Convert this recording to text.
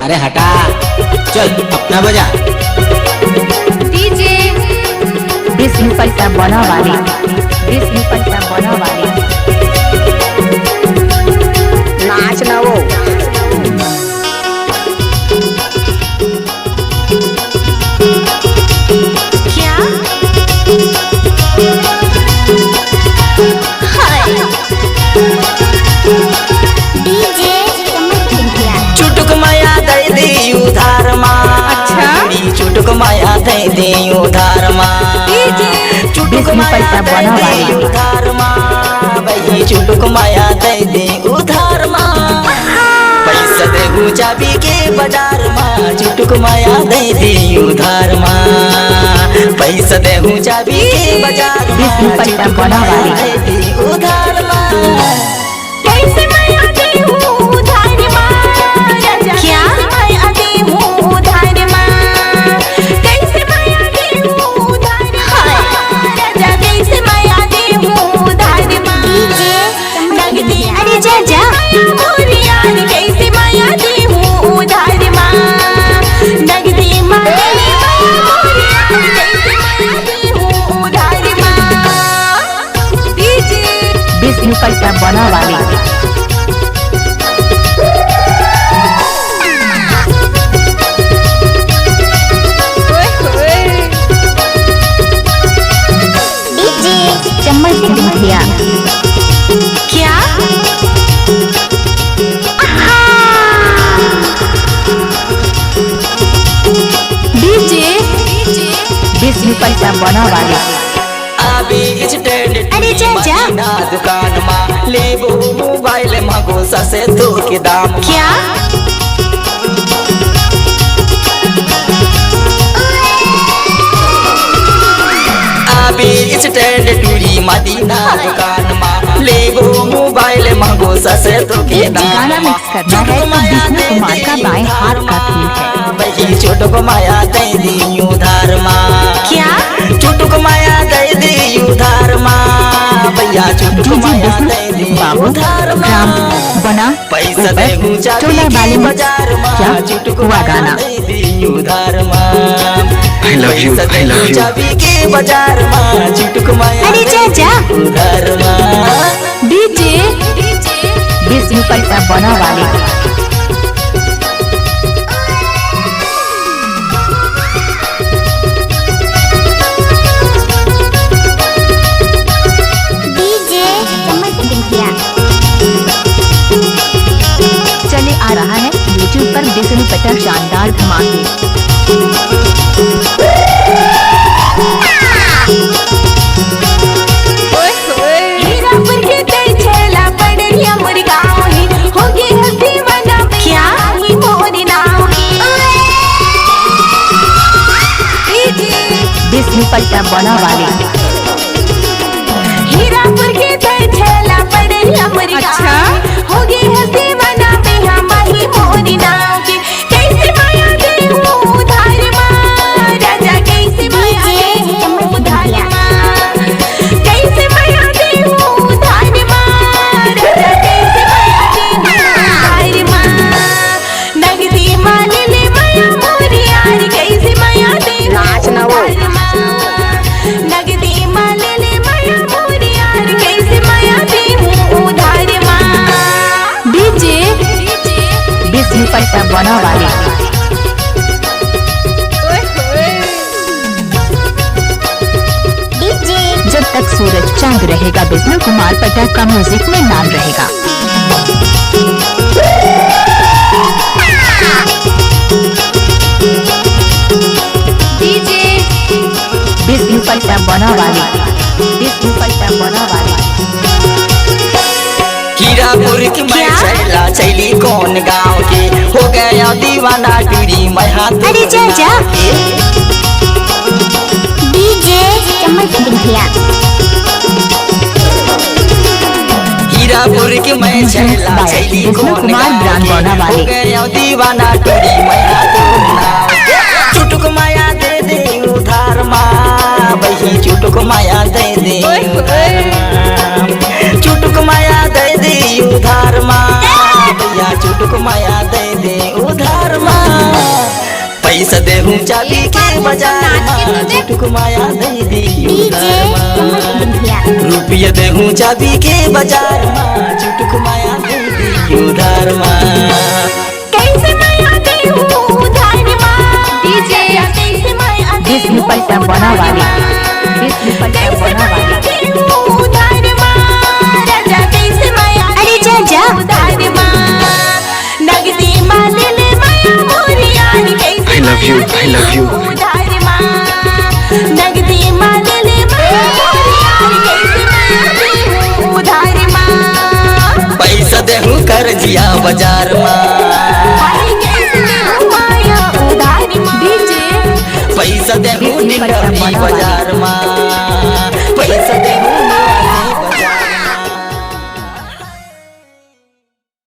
अरे हटा, चल अपना बजा। डीजे 20 पैसा बना वाली, 20 पैसा बना वाली। नाच ना वो क्या हाय डीजे चुटुक माया दे दी उधार माँ। अच्छा? चुटुक माया दे दी उधार माँ। डीजे चुटुक 20 माया पैसा दे बना दी वाली। उधार माँ। भाई चुटुक माया दे दी उधार माँ। पैसा दे चाबी के बाजार माँ। चुटुक माया दे दी उधार माँ। पैसा दे चाबी के बाजार माँ। 20 पैसा चुटुक बना माया वाली। दे दी उधार माँ। कैसे मैं आती हूँ उधार माँ राजा क्या मैं आती हूँ उधार माँ कैसे मैं आती हूँ उधार माँ राजा कैसे मैं आती हूँ उधार माँ नगदी अरे जा और यार कैसे मैं आती हूँ उधार माँ नगदी माँ और यार कैसे मैं आती हूँ उधार माँ डीजे 20 पैसा बना वाली। चम्मच सिंह भैया क्या डीजे 20 पैसा बना वाली। अभी स्टैंड अरे जा ना दुकान माँ लेबो मोबाइल मांगो ससे तो के दाम क्या अभी स्टैंड टूरी मदीना दुकान माँ लेबो मोबाइल मांगो ससे तो के दाम गाना मिक्स करना है तो विष्णु कुमार का बाएं हाथ का थीम है। भाई छोटो को माया दे दी उधार माँ। क्या छोटो को माया दे दी उधार माँ। भैया छोटो को डीजे माया विष्णु दे दी बाबू उधार माँ। राम बना पैसा दे चोला वाले में बाजार क्या चुटुक हुआ गाना। उधार माँ। I love you, I love you। चाबी के बाजार माँ चुटुक माया अरे जा उधार माँ। डीजे 20 पैसा बना वाली। डीजे चले आ रहा है YouTube पर विष्णु पटल शानदार धमाके। हीरापुर के तेछला पड़िया मोर गाँव ही होगी हंसी मना क्या ही मोरी नाव ही डीजे 20 पैसा बना वाली। हीरापुर के तेछला पड़िया मोर गाँव होगी हंसी मना हम ही मोरी नाव की कैसे माया दे हूँ उधार माँ राजा कैसे माया दे हूँ उधार माँ कैसे माया दे हूँ उधार माँ राजा कैसे माया दे हूँ उधार माँ नगदी मान ले माया मोरी यार कैसे माया दे हूँ नाच ना वो। उधार माँ नगदी मान ले माया मोरी यार कैसे माया दे हूँ उधार माँ डीजे 20 पैसा बना वाली। जब तक सूरज चांद रहेगा विष्णु कुमार पटल का म्यूजिक में नाम रहेगा। डीजे 20 पैसा बना वाली। 20 पैसा बना वाली। हीरापुर की मैं क्या? चैला चैली कौन गाँव के हो गया दीवाना टूरी मैं हाथ अरे जा डीजे चम्मच सिंह भैया हीरापुर की मैं चैला बाय चैली विष्णु कौन कुमार गाँव ब्रांड के बना वाले। हो गया दीवाना टूरी मैं हाथ चुटुक माया दे दे उधार माँ। वही चुटुक माया दे दे उधार माँ। चुटुक माया दे दे उधार माँ। भैया चुटुक माया दे दे उधार माँ। देहूँ चाबी के बाजार माँ चुटुक माया दे दी उधार माँ रुपया देहूँ चाबी के बाजार माँ चुटुक माया दे दी उधार माँ कैसे माया देहूँ उधार माँ डीजे कैसे माया बीस दुपट्टा बना वाली, बीस दुपट्टा बना वाली। उधार माँ राजा कैसे माया अरे जा जा उधार माँ नगदी माल ले माया मोरी यार कैसे I love you, I love you. उधार माँ नगदी माल ले माया मोरी यार कैसे माया उधार माँ पैसा देहूँ कर जिया बाजार माँ कैसे माया उधार माँ पैसा देहूँ निकली बाजार माँ पैसा देहूँ